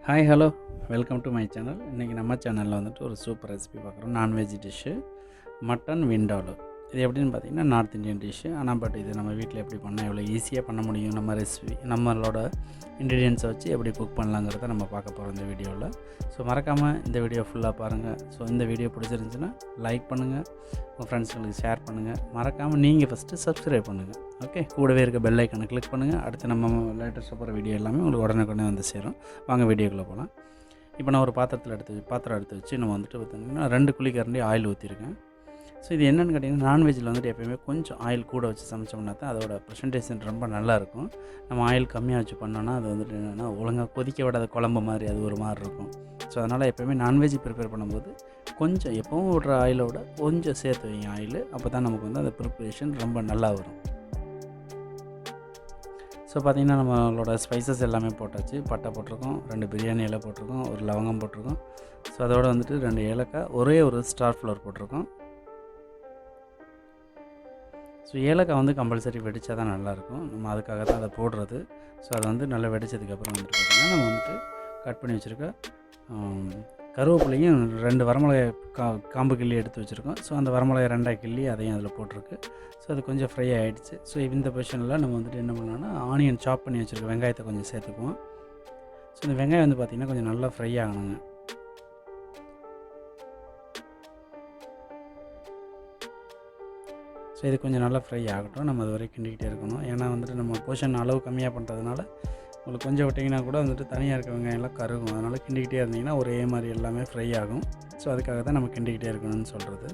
Hi hello welcome to my channel. இன்றைக்கி நம்ம சேனலில் வந்துட்டு ஒரு சூப்பர் ரெசிபி பார்க்குறோம். Non veg dish mutton vindaloo. இது எப்படின்னு பார்த்தீங்கன்னா நார்த் இந்தியன் டிஷ்ஷு. ஆனால் இது நம்ம வீட்டில் எப்படி பண்ணால் எவ்வளோ ஈஸியாக பண்ண முடியும், நம்ம ரெசிபி நம்மளோட இன்க்ரீடியன்ஸை வச்சு எப்படி குக் பண்ணலாங்கிறத நம்ம பார்க்க போகிறோம் இந்த வீடியோவில். ஸோ மறக்காமல் இந்த வீடியோ ஃபுல்லாக பாருங்கள். ஸோ இந்த வீடியோ பிடிச்சிருந்துச்சுன்னா லைக் பண்ணுங்கள், உங்கள் ஃப்ரெண்ட்ஸுங்களுக்கு ஷேர் பண்ணுங்கள். மறக்காமல் நீங்கள் ஃபஸ்ட்டு சப்ஸ்கிரைப் பண்ணுங்கள். ஓகே, கூடவே இருக்க பெல் ஐக்கனை கிளிக் பண்ணுங்கள். அடுத்து நம்ம லேட்டஸ்ட்டாக போகிற வீடியோ எல்லாமே உங்களுக்கு உடனே வந்து சேரும். வாங்க வீடியோக்குள்ளே போகலாம். இப்போ நான் ஒரு பாத்திரம் எடுத்து வச்சு நம்ம வந்துட்டு பார்த்திங்கன்னா 2 குழிக்கரண்டி ஆயில் ஊற்றிருக்கேன். ஸோ இது என்னென்னு கேட்டிங்கன்னா, நான்வெஜ்ஜில் வந்துட்டு எப்போயுமே கொஞ்சம் ஆயில் கூட வச்சு சமைச்சோம்னா தான் அதோட ப்ரெசன்டேஷன் ரொம்ப நல்லாயிருக்கும். நம்ம ஆயில் கம்மியாக வச்சு பண்ணோன்னா அது வந்துட்டு என்னென்னா ஒழுங்காக கொதிக்க விடாத குழம்பு மாதிரி அது ஒரு மாதிரி இருக்கும். ஸோ அதனால் எப்போயுமே நான்வெஜ் ப்ரிப்பேர் பண்ணும்போது கொஞ்சம் எப்போவும் விடுற ஆயிலோட கொஞ்சம் சேர்த்து வைங்க ஆயில். அப்போ தான் நமக்கு வந்து அந்த ப்ரிப்ரேஷன் ரொம்ப நல்லா வரும். ஸோ பார்த்திங்கன்னா நம்மளோட ஸ்பைசஸ் எல்லாமே போட்டாச்சு. பட்டை போட்டிருக்கோம், 2 பிரியாணி இலை போட்டிருக்கோம், ஒரு லவங்கம் போட்டிருக்கோம். ஸோ அதோடு வந்துட்டு 2 ஏலக்காய், ஒரே ஒரு ஸ்டார் ஃப்ளவர் போட்டிருக்கோம். ஸோ ஏலக்காய் வந்து கம்பல்சரி வெடித்தா தான் நல்லாயிருக்கும். நம்ம அதுக்காக தான் அதை போடுறது. ஸோ அதை வந்து நல்லா வெடித்ததுக்கப்புறம் வந்துட்டு பார்த்திங்கன்னா நம்ம வந்துட்டு கட் பண்ணி வச்சுருக்க கருவேப்பிலையும் 2 வரமிளகாய் காம்பு கிள்ளி எடுத்து வச்சுருக்கோம். ஸோ அந்த வரமிளகாய் 2 கிள்ளி அதையும் அதில் போட்டிருக்கு. ஸோ அது கொஞ்சம் ஃப்ரை ஆகிடுச்சு. ஸோ இந்த பொசிஷனில் நம்ம வந்துட்டு என்ன பண்ணலாம்னா ஆனியன் சாப் பண்ணி வச்சுருக்க வெங்காயத்தை கொஞ்சம் சேர்த்துக்குவோம். ஸோ இந்த வெங்காயம் வந்து பார்த்திங்கன்னா கொஞ்சம் நல்லா ஃப்ரை ஆகணுங்க. ஸோ இது கொஞ்சம் நல்லா ஃப்ரை ஆகட்டும். நம்ம அது வரைக்கும் கிண்டிக்கிட்டே இருக்கணும். ஏன்னா வந்துட்டு நம்ம போர்ஷன் அளவு கம்மியாக பண்ணுறதுனால உங்களுக்கு கொஞ்சம் விட்டிங்கன்னா கூட வந்துட்டு தனியாக இருக்க வெங்காயம்லாம் கருகும். அதனால் கிண்டிக்கிட்டே இருந்திங்கன்னா ஒரே மாதிரி எல்லாமே ஃப்ரை ஆகும். ஸோ அதுக்காக தான் நம்ம கிண்டிக்கிட்டே இருக்கணும்னு சொல்கிறது.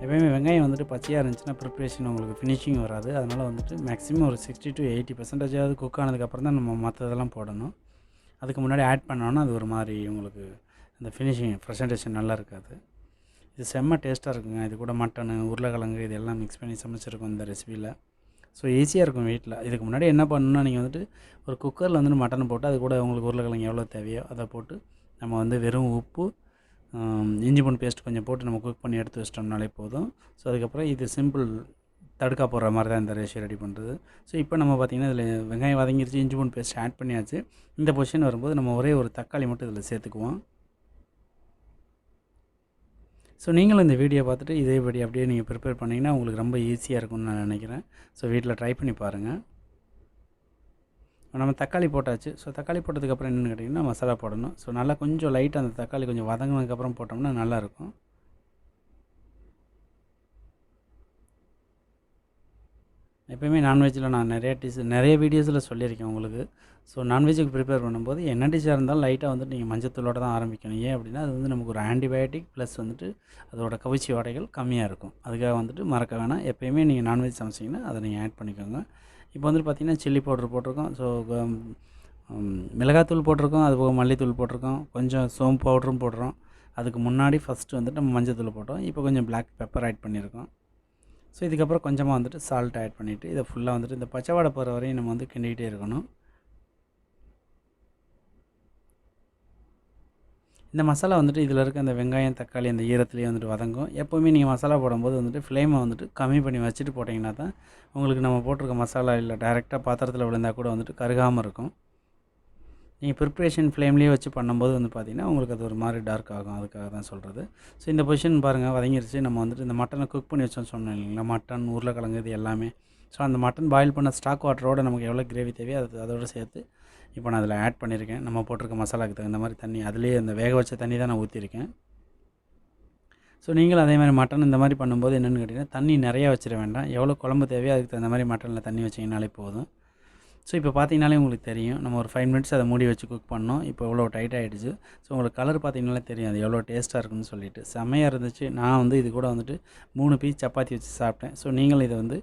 எப்போயுமே வெங்காயம் வந்துட்டு பச்சையாக இருந்துச்சுன்னா ப்ரிப்ரேஷன் உங்களுக்கு ஃபினிஷிங் வராது. அதனால் வந்துட்டு மேக்ஸிமம் ஒரு 60 to 80% குக் ஆனதுக்கப்புறம் தான் நம்ம மற்றதெல்லாம் போடணும். அதுக்கு முன்னாடி ஆட் பண்ணோன்னா அது ஒரு மாதிரி உங்களுக்கு அந்த ஃபினிஷிங் ப்ரெசன்டேஷன் நல்லா இருக்காது. இது செம்ம டேஸ்ட்டாக இருக்குங்க. இது கூட மட்டனு, உருளைக்கிழங்கு இது எல்லாம் மிக்ஸ் பண்ணி சமைச்சிருக்கோம் இந்த ரெசிபியில். ஸோ ஈஸியாக இருக்கும் வீட்டில். இதுக்கு முன்னாடி என்ன பண்ணணும்னா நீங்கள் வந்துட்டு ஒரு குக்கரில் வந்துட்டு மட்டன் போட்டு அது கூட உங்களுக்கு உருளைக்கிழங்கு எவ்வளோ தேவையோ அதை போட்டு நம்ம வந்து வெறும் உப்பு, இஞ்சி பூண்டு பேஸ்ட் கொஞ்சம் போட்டு நம்ம குக் பண்ணி எடுத்து வச்சிட்டோம்னாலே போதும். ஸோ அதுக்கப்புறம் இது சிம்பிள் தடுக்கா போடுற மாதிரி தான் இந்த ரேஷியோ ரெடி பண்ணுறது. ஸோ இப்போ நம்ம பார்த்திங்கன்னா இதில் வெங்காயம் வதங்கிருச்சு, இஞ்சி பூண்டு பேஸ்ட் ஆட் பண்ணியாச்சு. இந்த பொசிஷன் வரும்போது நம்ம ஒரே ஒரு தக்காளி மட்டும் இதில் சேர்த்துக்குவோம். ஸோ நீங்களும் இந்த வீடியோ பார்த்துட்டு இதேபடி அப்படியே நீங்கள் ப்ரிப்பேர் பண்ணிங்கன்னா உங்களுக்கு ரொம்ப ஈஸியாக இருக்கும்னு நான் நினைக்கிறேன். ஸோ வீட்டில் ட்ரை பண்ணி பாருங்கள். நம்ம தக்காளி போட்டாச்சு. ஸோ தக்காளி போட்டதுக்கப்புறம் என்னென்னு கேட்டிங்கன்னா மசாலா போடணும். ஸோ நல்லா கொஞ்சம் லைட்டாக அந்த தக்காளி கொஞ்சம் வதங்கினதுக்கப்புறம் போட்டோம்னா நல்லாயிருக்கும். எப்போயுமே நான்வெஜ்ஜில் நான் நிறைய வீடியோஸில் சொல்லியிருக்கேன் உங்களுக்கு. ஸோ நான்வெஜ்ஜுக்கு ப்ரிப்பேர் பண்ணும்போது என்ன டிஷ்ஷாக இருந்தாலும் லைட்டாக வந்துட்டு நீங்கள் மஞ்சத்தூளோட தான் ஆரம்பிக்கணும். ஏன் அப்படின்னா அது வந்து நமக்கு ஒரு ஆன்டிபயோட்டிக் ப்ளஸ் வந்துட்டு அதோட கவிச்சி வாடைகள் கம்மியாக இருக்கும். அதுக்காக வந்துட்டு மறக்க வேணாம். எப்போயுமே நீங்கள் நான்வெஜ் சமைச்சிங்கன்னா அதை நீங்கள் ஆட் பண்ணிக்கோங்க. இப்போ வந்துட்டு பார்த்திங்கன்னா சில்லி பவுடர் போட்டிருக்கோம். ஸோ மிளகாத்தூள் போட்டிருக்கோம், அதுபோக மல்லித்தூள் போட்டிருக்கோம், கொஞ்சம் சோம்பு பவுடரும் போடுறோம். அதுக்கு முன்னாடி ஃபஸ்ட்டு வந்துட்டு நம்ம மஞ்சத்தூள் போட்டோம். இப்போ கொஞ்சம் பிளாக் பெப்பர் ஆட் பண்ணியிருக்கோம். ஸோ இதுக்கப்புறம் கொஞ்சமாக வந்துட்டு சால்ட் ஆட் பண்ணிவிட்டு இதை ஃபுல்லாக வந்துட்டு இந்த பச்சை வாடை போகிற வரையும் நம்ம வந்து கிண்டிக்கிட்டே இருக்கணும். இந்த மசாலா வந்துட்டு இதில் இருக்க அந்த வெங்காயம், தக்காளி அந்த ஈரத்துலேயே வந்துட்டு வதங்கும். எப்போவுமே நீங்கள் மசாலா போடும்போது வந்துட்டு ஃப்ளேமை வந்துட்டு கம்மி பண்ணி வச்சுட்டு போட்டிங்கன்னா தான் உங்களுக்கு நம்ம போட்டிருக்க மசாலா இல்லை டைரெக்டாக பாத்திரத்தில் விழுந்தால் கூட வந்துட்டு கருகாமல் இருக்கும். நீங்கள் ப்ரிப்ரேஷன் ஃப்ளேம்லேயே வச்சு பண்ணும்போது வந்து பார்த்திங்கன்னா உங்களுக்கு அது ஒரு மாதிரி டார்க் ஆகும். அதுக்காக தான் சொல்கிறது. ஸோ இந்த பொசிஷன் பாருங்கள் வதங்கிருச்சு. நம்ம வந்துட்டு இந்த மட்டனை குக் பண்ணி வச்சோன்னு சொன்னோம் இல்லைங்களா, மட்டன், உருளைக்கிழங்கு இது எல்லாமே. ஸோ அந்த மட்டன் பாயில் பண்ண ஸ்டாக் வாட்டரோடு நமக்கு எவ்வளோ கிரேவி தேவையோ அதோடு சேர்த்து இப்போ நான் அதில் ஆட் பண்ணியிருக்கேன். நம்ம போட்டிருக்க மசாலாவுக்கு தகுந்த மாதிரி தண்ணி, அதிலே அந்த வேக வச்ச தண்ணி தான் நான் ஊற்றிருக்கேன். ஸோ நீங்களும் அதே மாதிரி மட்டன் இந்த மாதிரி பண்ணும்போது என்னென்னு கேட்டிங்கன்னா தண்ணி நிறையா வச்சிட வேண்டாம். எவ்வளோ குழம்பு தேவையோ அதுக்கு தகுந்த மாதிரி மட்டனில் தண்ணி வச்சிங்கனாலே போதும். ஸோ இப்போ பார்த்தீங்கனாலே உங்களுக்கு தெரியும் நம்ம ஒரு 5 மினிட்ஸ் அதை மூடி வச்சு குக் பண்ணோம். இப்போ எவ்வளோ டைட் ஆகிடுச்சு. ஸோ உங்களுக்கு கலர் பார்த்தீங்கனாலே தெரியும் அது எவ்வளோ டேஸ்ட்டாக இருக்குன்னு சொல்லிட்டு செம்மையாக இருந்துச்சு. நான் வந்து இது கூட வந்துட்டு 3 பீஸ் சப்பாத்தி வச்சு சாப்பிட்டேன். ஸோ நீங்களும் இதை வந்து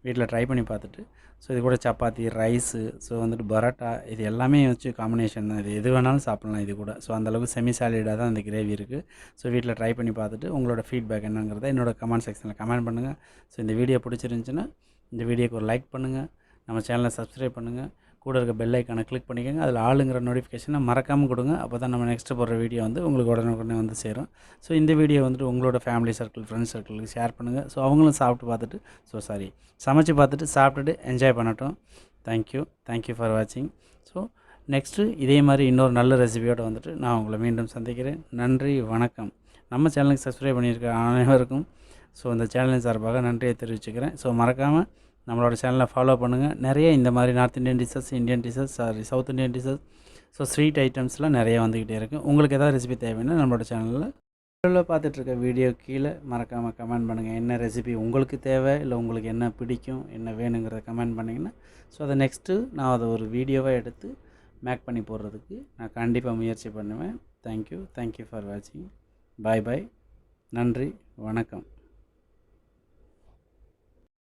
வீட்டில் ட்ரை பண்ணி பார்த்துட்டு ஸோ இது கூட சப்பாத்தி, ரைஸு, ஸோ வந்துட்டு பரோட்டா இது எல்லாமே வச்சு காம்பினேஷன் தான். இது எது வேணாலும் சாப்பிட்லாம் இது கூட. ஸோ அந்தளவுக்கு செமி சாலிடாக தான் இந்த கிரேவி இருக்குது. ஸோ வீட்டில் ட்ரை பண்ணி பார்த்துட்டு உங்களோட ஃபீட்பேக் என்னங்கிறத என்னோட கமெண்ட் செக்ஷனில் கமெண்ட் பண்ணுங்கள். ஸோ இந்த வீடியோ பிடிச்சிருந்துச்சின்னா இந்த வீடியோக்கு ஒரு லைக் பண்ணுங்கள், நம்ம சேனலை சப்ஸ்கிரைப் பண்ணுங்கள், கூட இருக்க பெல் ஐக்கானை கிளிக் பண்ணிக்கோங்க. அதில் ஆளுங்கிற நோட்டிஃபிகேஷனை மறக்காமல் கொடுங்க. அப்போ தான் நம்ம நெக்ஸ்ட்டு போடுற வீடியோ வந்து உங்களுக்கு உடனே வந்து சேரும். ஸோ இந்த வீடியோ வந்துட்டு உங்களோட ஃபேமிலி சர்க்கிள், ஃப்ரெண்ட்ஸ் சர்க்கிளுக்கு ஷேர் பண்ணுங்கள். ஸோ அவங்களும் சாப்பிட்டு பார்த்துட்டு சமைச்சு பார்த்துட்டு சாப்பிட்டுட்டு என்ஜாய் பண்ணட்டும். தேங்க்யூ ஃபார் வாட்சிங். ஸோ நெக்ஸ்ட்டு இதே மாதிரி இன்னொரு நல்ல ரெசிபியோடு வந்துட்டு நான் உங்களை மீண்டும் சந்திக்கிறேன். நன்றி, வணக்கம். நம்ம சேனலுக்கு சப்ஸ்கிரைப் பண்ணியிருக்க அனைவருக்கும் ஸோ இந்த சேனலின் சார்பாக நன்றியை தெரிவிச்சுக்கிறேன். ஸோ மறக்காமல் நம்மளோட சேனலை ஃபாலோ பண்ணுங்கள். நிறைய இந்த மாதிரி north Indian dishes, Indian dishes, south Indian dishes, so sweet ஐட்டம்ஸ்லாம் நிறைய வந்துக்கிட்டே இருக்குது. உங்களுக்கு எதாவது ரெசிபி தேவைன்னா நம்மளோட சேனலில் பார்த்துட்ருக்க வீடியோ கீழே மறக்காமல் கமெண்ட் பண்ணுங்கள். என்ன ரெசிபி உங்களுக்கு தேவை, இல்லை உங்களுக்கு என்ன பிடிக்கும், என்ன வேணுங்கிறத கமெண்ட் பண்ணிங்கன்னா ஸோ அதை நெக்ஸ்ட்டு நான் அதை ஒரு வீடியோவாக எடுத்து மேக் பண்ணி போடுறதுக்கு நான் கண்டிப்பாக முயற்சி பண்ணுவேன். தேங்க்யூ ஃபார் வாட்சிங். பாய். நன்றி, வணக்கம்.